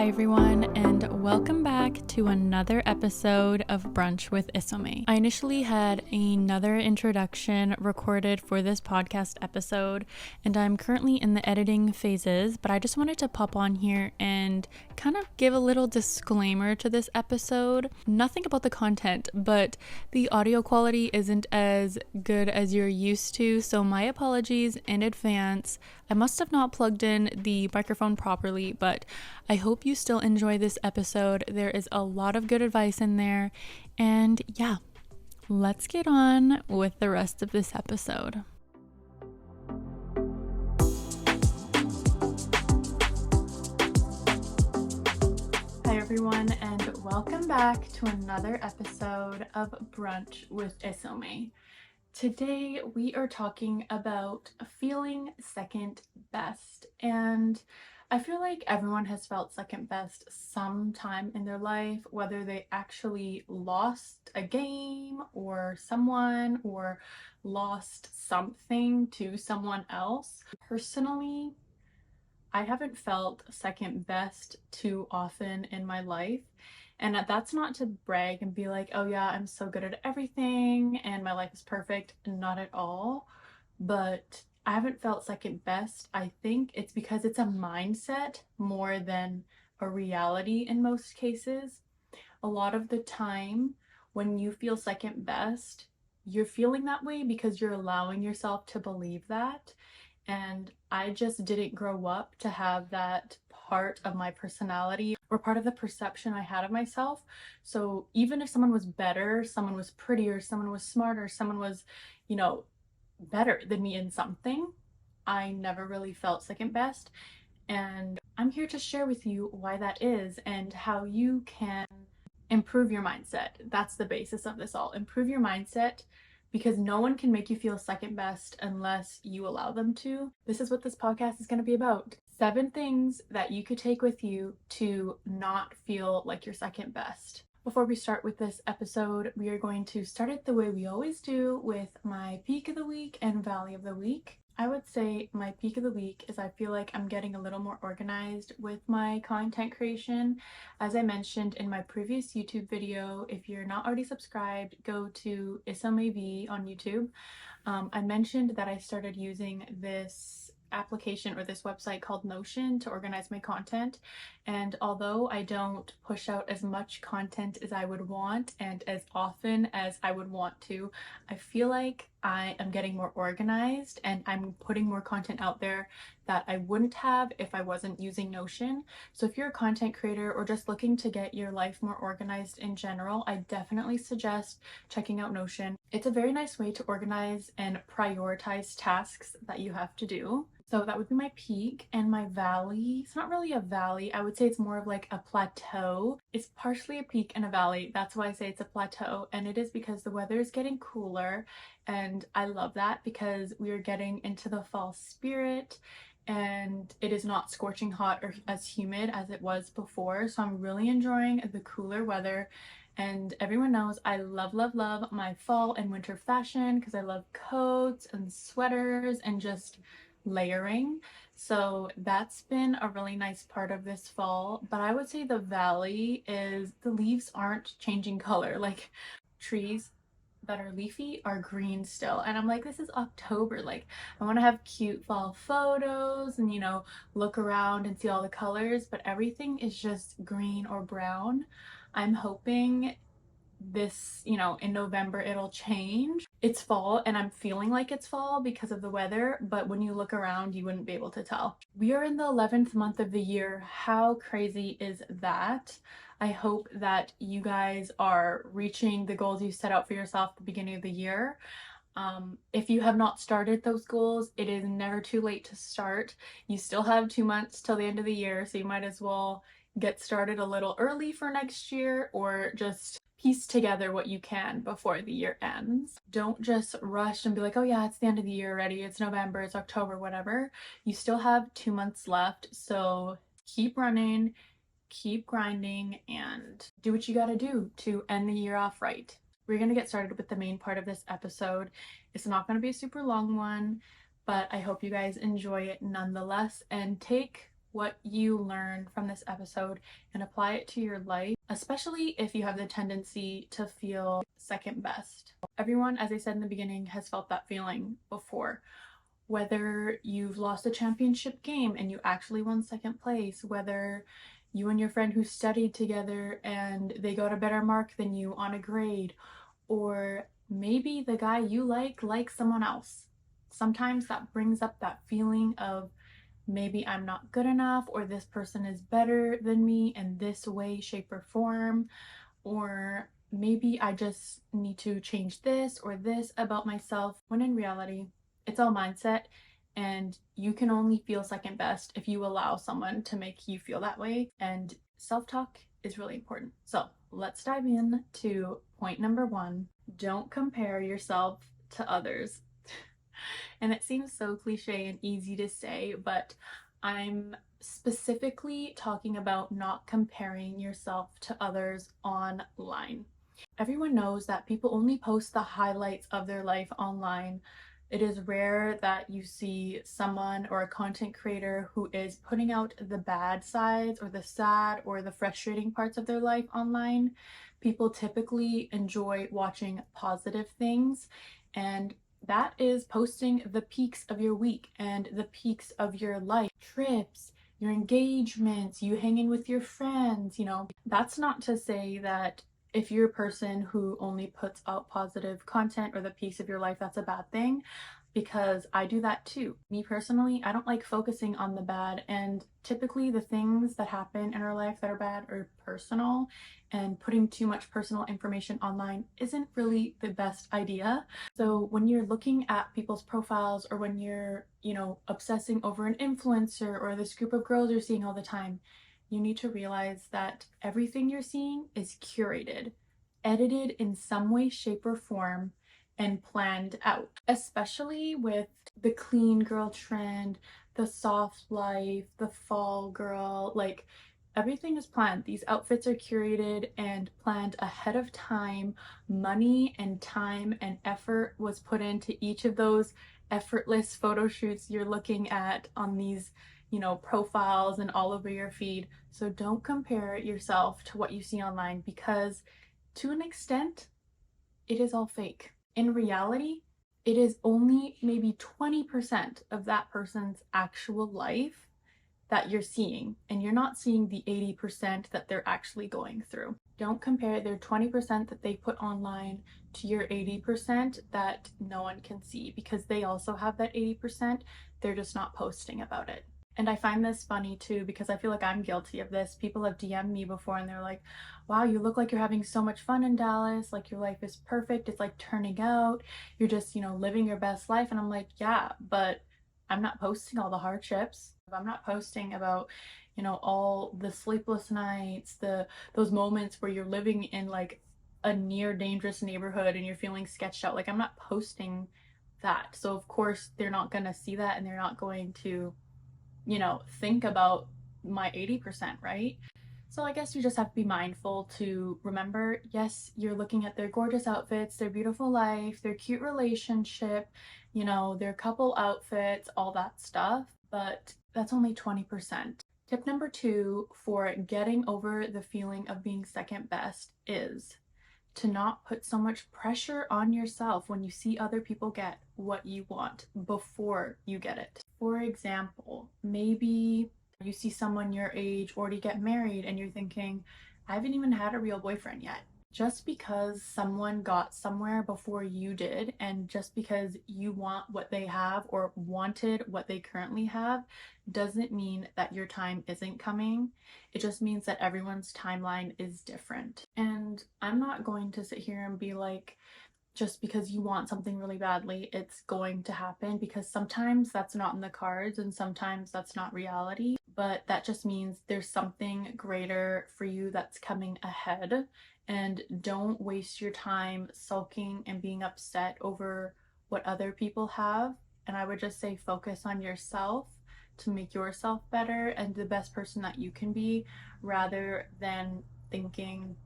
Hi everyone, and welcome back to another episode of Brunch with Isome. I initially had another introduction recorded for this podcast episode, and I'm currently in the editing phases, but I just wanted to pop on here and kind of give a little disclaimer to this episode. Nothing about the content, but the audio quality isn't as good as you're used to, so my apologies in advance. I must have not plugged in the microphone properly, but I hope you still enjoy this episode. There is a lot of good advice in there, and yeah, let's get on with the rest of this episode. Hi everyone, and welcome back to another episode of Brunch with Isome. Today we are talking about feeling second best, and I feel like everyone has felt second best sometime in their life, whether they actually lost a game or someone or lost something to someone else. Personally, I haven't felt second best too often in my life. And that's not to brag and be like, oh yeah, I'm so good at everything and my life is perfect. Not at all. But I haven't felt second best. I think it's because it's a mindset more than a reality in most cases. A lot of the time when you feel second best, you're feeling that way because you're allowing yourself to believe that. And I just didn't grow up to have that part of my personality or part of the perception I had of myself. So even if someone was better, someone was prettier, someone was smarter, someone was, better than me in something, I never really felt second best. And I'm here to share with you why that is and how you can improve your mindset. That's the basis of this all. Improve your mindset, because no one can make you feel second best unless you allow them to. This is what this podcast is going to be about. 7 things that you could take with you to not feel like you're second best. Before we start with this episode, we are going to start it the way we always do, with my peak of the week and valley of the week. I would say my peak of the week is I feel like I'm getting a little more organized with my content creation. As I mentioned in my previous YouTube video, if you're not already subscribed, go to Isome on YouTube. I mentioned that I started using this application or this website called Notion to organize my content, and although I don't push out as much content as I would want and as often as I would want to, I feel like I am getting more organized and I'm putting more content out there that I wouldn't have if I wasn't using Notion. So if you're a content creator or just looking to get your life more organized in general, I definitely suggest checking out Notion. It's a very nice way to organize and prioritize tasks that you have to do. So that would be my peak. And my valley, it's not really a valley. I would say it's more of like a plateau. It's partially a peak and a valley. That's why I say it's a plateau. And it is because the weather is getting cooler. And I love that because we are getting into the fall spirit and it is not scorching hot or as humid as it was before. So I'm really enjoying the cooler weather. And everyone knows I love, love, love my fall and winter fashion because I love coats and sweaters and just layering. So that's been a really nice part of this fall. But I would say the valley is the leaves aren't changing color. Like, trees that are leafy are green still, and I'm like, this is October. Like, I want to have cute fall photos and look around and see all the colors, but everything is just green or brown. I'm hoping this, in November it'll change. It's fall and I'm feeling like it's fall because of the weather, but when you look around, you wouldn't be able to tell. We are in the 11th month of the year. How crazy is that? I hope that you guys are reaching the goals you set out for yourself at the beginning of the year. If you have not started those goals, it is never too late to start. You still have 2 months till the end of the year, so you might as well get started a little early for next year, or just piece together what you can before the year ends. Don't just rush and be like, oh yeah, it's the end of the year already, it's November, it's October, whatever. You still have 2 months left, so keep running, keep grinding, and do what you gotta do to end the year off right. We're gonna get started with the main part of this episode. It's not gonna be a super long one, but I hope you guys enjoy it nonetheless, and take what you learned from this episode and apply it to your life, especially if you have the tendency to feel second best. Everyone, as I said in the beginning, has felt that feeling before. Whether you've lost a championship game and you actually won second place, whether you and your friend who studied together and they got a better mark than you on a grade, or maybe the guy you likes someone else. Sometimes that brings up that feeling of maybe I'm not good enough, or this person is better than me in this way, shape, or form, or maybe I just need to change this or this about myself, when in reality, it's all mindset, and you can only feel second best if you allow someone to make you feel that way. And self-talk is really important. So let's dive in to point number one. Don't compare yourself to others. And it seems so cliche and easy to say, but I'm specifically talking about not comparing yourself to others online. Everyone knows that people only post the highlights of their life online. It is rare that you see someone or a content creator who is putting out the bad sides or the sad or the frustrating parts of their life online. People typically enjoy watching positive things, and that is posting the peaks of your week and the peaks of your life, trips, your engagements, you hanging with your friends. That's not to say that if you're a person who only puts out positive content or the peaks of your life, that's a bad thing, because I do that too. Me personally, I don't like focusing on the bad, and typically the things that happen in our life that are bad are personal, and putting too much personal information online isn't really the best idea. So when you're looking at people's profiles, or when you're, obsessing over an influencer or this group of girls you're seeing all the time, you need to realize that everything you're seeing is curated, edited in some way, shape, or form, and planned out. Especially with the clean girl trend, the soft life, the fall girl, like everything is planned. These outfits are curated and planned ahead of time. Money and time and effort was put into each of those effortless photo shoots you're looking at on these profiles and all over your feed. So don't compare yourself to what you see online, because to an extent, it is all fake. In reality, it is only maybe 20% of that person's actual life that you're seeing, and you're not seeing the 80% that they're actually going through. Don't compare their 20% that they put online to your 80% that no one can see, because they also have that 80%. They're just not posting about it. And I find this funny too, because I feel like I'm guilty of this. People have DM'd me before and they're like, wow, you look like you're having so much fun in Dallas. Like your life is perfect. It's like turning out. You're just, living your best life. And I'm like, yeah, but I'm not posting all the hardships. I'm not posting about, all the sleepless nights, those moments where you're living in like a near dangerous neighborhood and you're feeling sketched out. Like I'm not posting that. So of course they're not going to see that, and they're not going to think about my 80%, right? So I guess you just have to be mindful to remember, yes, you're looking at their gorgeous outfits, their beautiful life, their cute relationship, their couple outfits, all that stuff, but that's only 20%. Tip number two for getting over the feeling of being second best is to not put so much pressure on yourself when you see other people get what you want before you get it. For example, maybe you see someone your age already get married and you're thinking, I haven't even had a real boyfriend yet. Just because someone got somewhere before you did, and just because you want what they have or wanted what they currently have, doesn't mean that your time isn't coming. It just means that everyone's timeline is different. And I'm not going to sit here and be like, just because you want something really badly, it's going to happen, because sometimes that's not in the cards and sometimes that's not reality. But that just means there's something greater for you that's coming ahead. And don't waste your time sulking and being upset over what other people have. And I would just say focus on yourself to make yourself better and the best person that you can be, rather than thinking,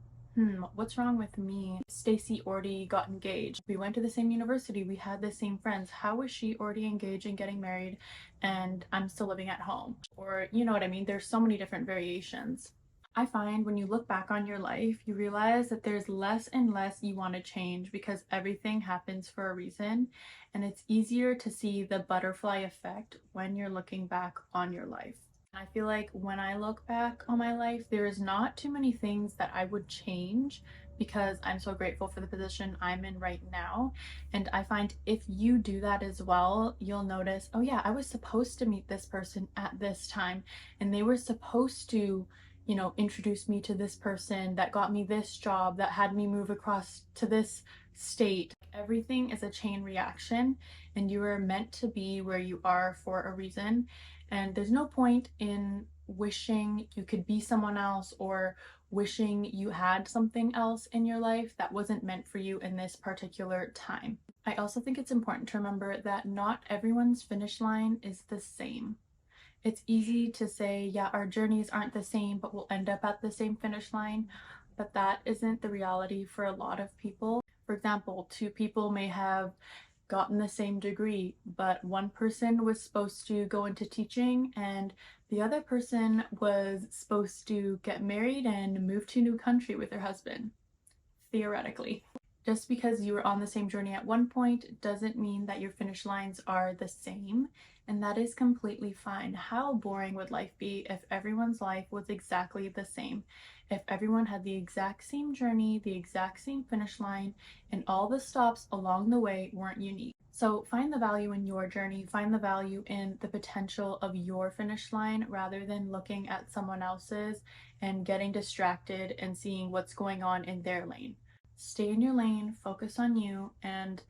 What's wrong with me? Stacy already got engaged. We went to the same university. We had the same friends. How is she already engaged and getting married and I'm still living at home? Or, you know what I mean? There's so many different variations. I find when you look back on your life, you realize that there's less and less you want to change because everything happens for a reason, and it's easier to see the butterfly effect when you're looking back on your life. I feel like when I look back on my life, there is not too many things that I would change because I'm so grateful for the position I'm in right now. And I find if you do that as well, you'll notice, oh yeah, I was supposed to meet this person at this time, and they were supposed to, introduce me to this person that got me this job, that had me move across to this state. Everything is a chain reaction, and you are meant to be where you are for a reason. And there's no point in wishing you could be someone else or wishing you had something else in your life that wasn't meant for you in this particular time. I also think it's important to remember that not everyone's finish line is the same. It's easy to say, yeah, our journeys aren't the same, but we'll end up at the same finish line. But that isn't the reality for a lot of people. For example, two people may have gotten the same degree, but one person was supposed to go into teaching and the other person was supposed to get married and move to a new country with their husband, theoretically. Just because you were on the same journey at one point doesn't mean that your finish lines are the same, and that is completely fine. How boring would life be if everyone's life was exactly the same? If everyone had the exact same journey, the exact same finish line, and all the stops along the way weren't unique. So find the value in your journey, find the value in the potential of your finish line rather than looking at someone else's and getting distracted and seeing what's going on in their lane. Stay in your lane, focus on you, and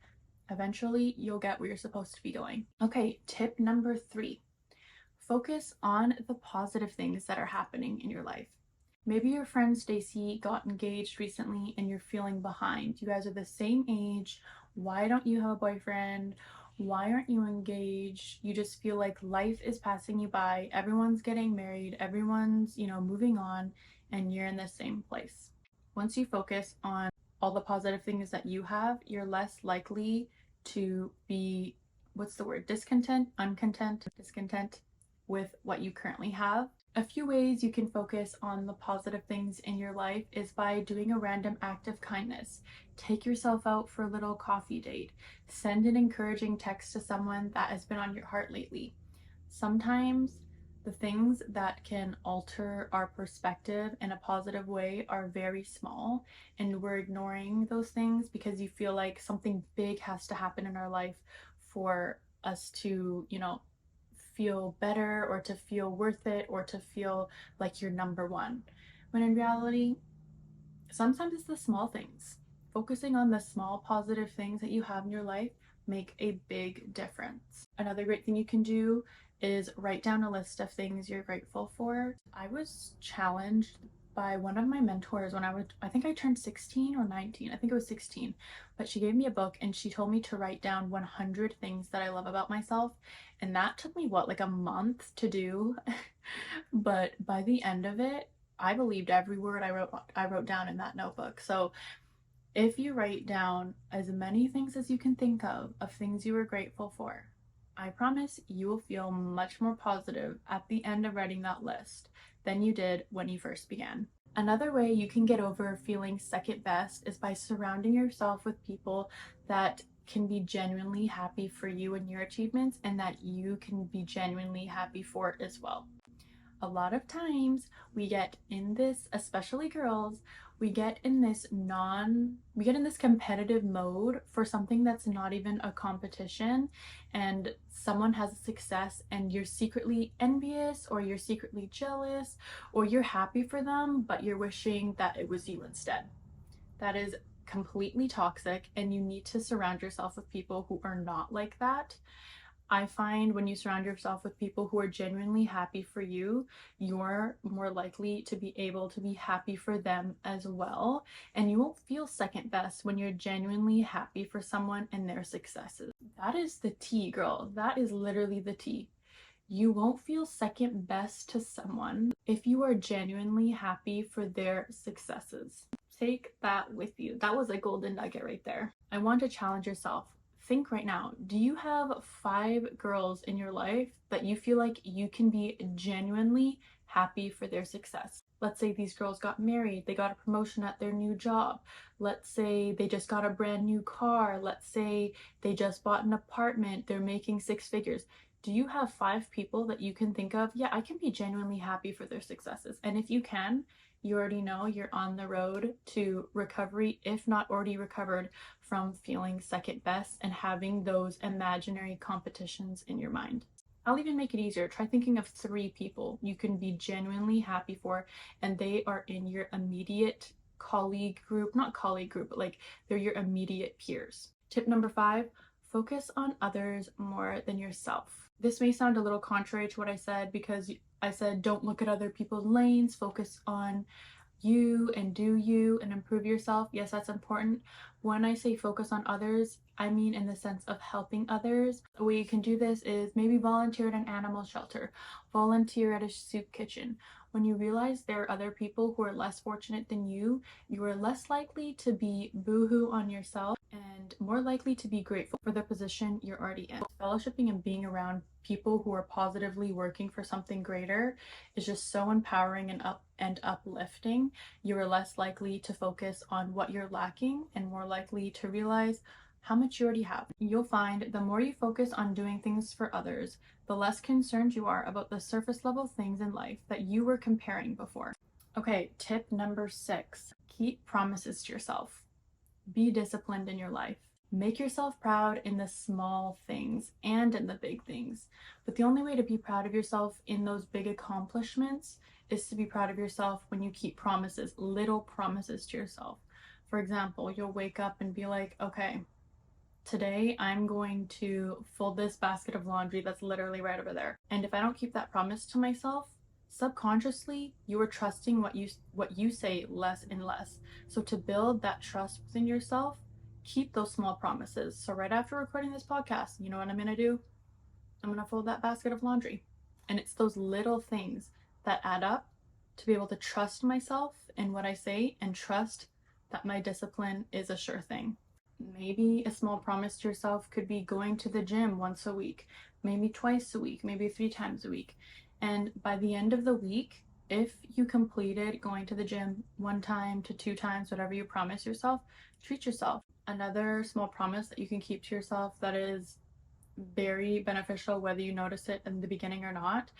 eventually you'll get where you're supposed to be going. Okay, tip number 3. Focus on the positive things that are happening in your life. Maybe your friend Stacy got engaged recently and you're feeling behind. You guys are the same age. Why don't you have a boyfriend? Why aren't you engaged? You just feel like life is passing you by. Everyone's getting married. Everyone's, moving on, and you're in the same place. Once you focus on all the positive things that you have, you're less likely to be, discontent with what you currently have. A few ways you can focus on the positive things in your life is by doing a random act of kindness. Take yourself out for a little coffee date. Send an encouraging text to someone that has been on your heart lately. Sometimes the things that can alter our perspective in a positive way are very small, and we're ignoring those things because you feel like something big has to happen in our life for us to, feel better or to feel worth it or to feel like you're number one. When in reality, sometimes it's the small things. Focusing on the small positive things that you have in your life make a big difference. Another great thing you can do is write down a list of things you're grateful for. I was challenged by one of my mentors when I think I turned 16 or 19. I think it was 16. But she gave me a book and she told me to write down 100 things that I love about myself. And that took me like a month to do. But by the end of it, I believed every word I wrote down in that notebook. So if you write down as many things as you can think of things you were grateful for, I promise you will feel much more positive at the end of writing that list than you did when you first began. Another way you can get over feeling second best is by surrounding yourself with people that can be genuinely happy for you and your achievements, and that you can be genuinely happy for it as well. A lot of times we get in this, especially girls, we get in this competitive mode for something that's not even a competition, and someone has a success and you're secretly envious or you're secretly jealous or you're happy for them, but you're wishing that it was you instead. That is completely toxic, and you need to surround yourself with people who are not like that. I find when you surround yourself with people who are genuinely happy for you, you're more likely to be able to be happy for them as well. And you won't feel second best when you're genuinely happy for someone and their successes. That is the tea, girl. That is literally the tea. You won't feel second best to someone if you are genuinely happy for their successes. Take that with you. That was a golden nugget right there. I want to challenge yourself. Think right now, do you have 5 girls in your life that you feel like you can be genuinely happy for their success? Let's say these girls got married, they got a promotion at their new job. Let's say they just got a brand new car. Let's say they just bought an apartment, they're making 6 figures. Do you have 5 people that you can think of? Yeah, I can be genuinely happy for their successes. And if you can, you already know you're on the road to recovery, if not already recovered from feeling second best and having those imaginary competitions in your mind. I'll even make it easier. Try thinking of 3 people you can be genuinely happy for, and they are in your immediate colleague group, not colleague group, but like they're your immediate peers. Tip number 5, focus on others more than yourself. This may sound a little contrary to what I said, because I said don't look at other people's lanes, focus on you and do you and improve yourself. Yes, that's important. When I say focus on others, I mean in the sense of helping others. The way you can do this is maybe volunteer at an animal shelter, volunteer at a soup kitchen. When you realize there are other people who are less fortunate than you are less likely to be boohoo on yourself and more likely to be grateful for the position you're already in. Fellowshipping and being around people who are positively working for something greater is just so empowering and uplifting. You are less likely to focus on what you're lacking and more likely to realize how much you already have. You'll find the more you focus on doing things for others, the less concerned you are about the surface level things in life that you were comparing before. Okay, tip number 6, keep promises to yourself. Be disciplined in your life. Make yourself proud in the small things and in the big things. But the only way to be proud of yourself in those big accomplishments is to be proud of yourself when you keep promises, little promises to yourself. For example, you'll wake up and be like, okay, today I'm going to fold this basket of laundry that's literally right over there. And if I don't keep that promise to myself, subconsciously you are trusting what you say less and less. So to build that trust within yourself, keep those small promises. So right after recording this podcast, you know what I'm gonna do? I'm gonna fold that basket of laundry. And it's those little things that add up to be able to trust myself in what I say and trust that my discipline is a sure thing. Maybe a small promise to yourself could be going to the gym once a week, maybe twice a week, maybe 3 times a week. And by the end of the week, if you completed going to the gym 1 time to 2 times, whatever you promise yourself, treat yourself. Another small promise that you can keep to yourself that is very beneficial, whether you notice it in the beginning or not,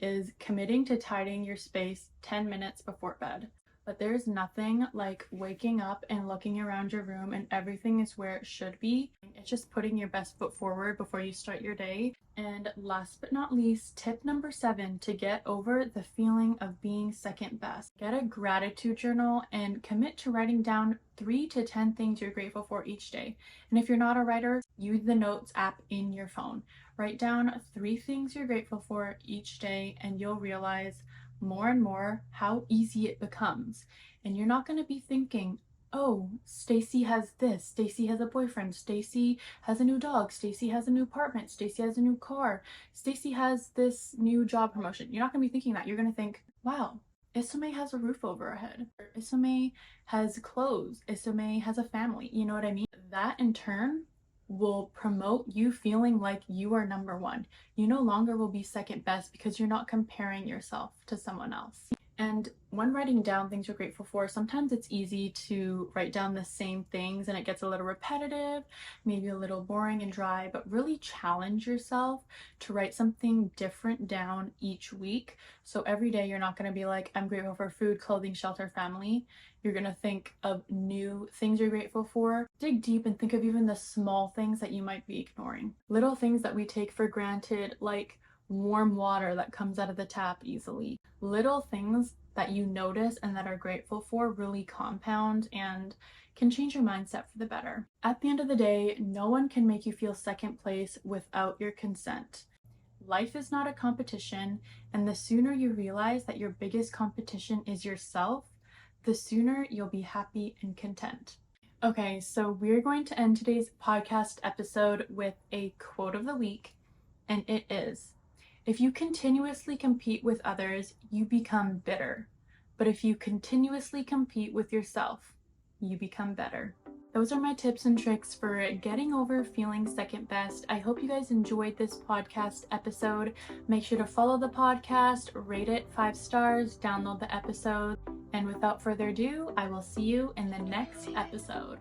is committing to tidying your space 10 minutes before bed. But there's nothing like waking up and looking around your room and everything is where it should be. It's just putting your best foot forward before you start your day. And last but not least, tip number 7 to get over the feeling of being second best. Get a gratitude journal and commit to writing down 3 to 10 things you're grateful for each day. And if you're not a writer, use the Notes app in your phone. Write down 3 things you're grateful for each day and you'll realize more and more how easy it becomes. And you're not going to be thinking, oh, Stacy has this, Stacy has a boyfriend, Stacy has a new dog, Stacy has a new apartment, Stacy has a new car, Stacy has this new job promotion. You're not going to be thinking that. You're going to think, wow, Isome has a roof over her head. Isome has clothes. Isome has a family. You know what I mean? That in turn will promote you feeling like you are number 1. You no longer will be second best because you're not comparing yourself to someone else. And when writing down things you're grateful for, sometimes it's easy to write down the same things and it gets a little repetitive, maybe a little boring and dry, but really challenge yourself to write something different down each week. So every day you're not going to be like, I'm grateful for food, clothing, shelter, family. You're going to think of new things you're grateful for. Dig deep and think of even the small things that you might be ignoring. Little things that we take for granted, like warm water that comes out of the tap easily. Little things that you notice and that are grateful for really compound and can change your mindset for the better. At the end of the day, no one can make you feel second place without your consent. Life is not a competition, and the sooner you realize that your biggest competition is yourself, the sooner you'll be happy and content. Okay, so we're going to end today's podcast episode with a quote of the week, and it is, if you continuously compete with others, you become bitter. But if you continuously compete with yourself, you become better. Those are my tips and tricks for getting over feeling second best. I hope you guys enjoyed this podcast episode. Make sure to follow the podcast, rate it 5 stars, download the episode, and without further ado, I will see you in the next episode.